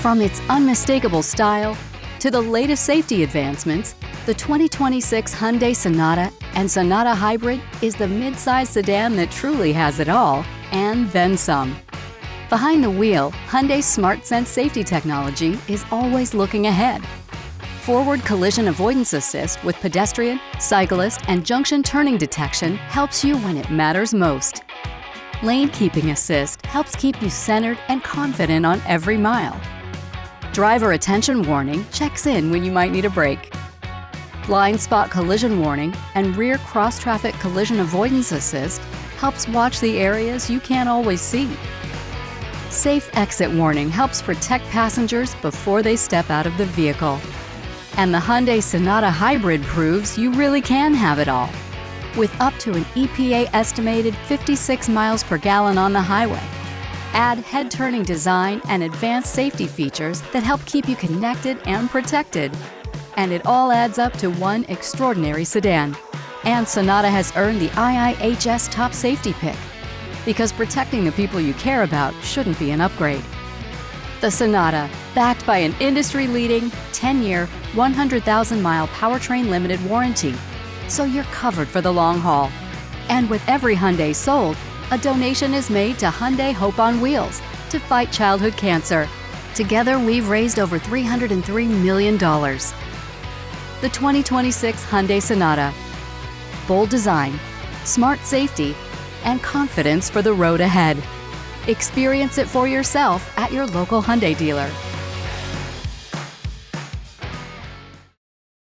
From its unmistakable style to the latest safety advancements, the 2026 Hyundai Sonata and Sonata Hybrid is the mid-size sedan that truly has it all, and then some. Behind the wheel, Hyundai's SmartSense safety technology is always looking ahead. Forward collision avoidance assist with pedestrian, cyclist, and junction turning detection helps you when it matters most. Lane keeping assist helps keep you centered and confident on every mile. Driver attention warning checks in when you might need a break. Blind spot collision warning and rear cross-traffic collision avoidance assist helps watch the areas you can't always see. Safe exit warning helps protect passengers before they step out of the vehicle. And the Hyundai Sonata Hybrid proves you really can have it all. With up to an EPA estimated 56 miles per gallon on the highway. Add head-turning design and advanced safety features that help keep you connected and protected. And it all adds up to one extraordinary sedan. And Sonata has earned the IIHS Top Safety Pick, because protecting the people you care about shouldn't be an upgrade. The Sonata, backed by an industry-leading 10-year, 100,000-mile powertrain limited warranty, so you're covered for the long haul. And with every Hyundai sold, a donation is made to Hyundai Hope on Wheels to fight childhood cancer. Together, we've raised over $303 million. The 2026 Hyundai Sonata. Bold design, smart safety, and confidence for the road ahead. Experience it for yourself at your local Hyundai dealer.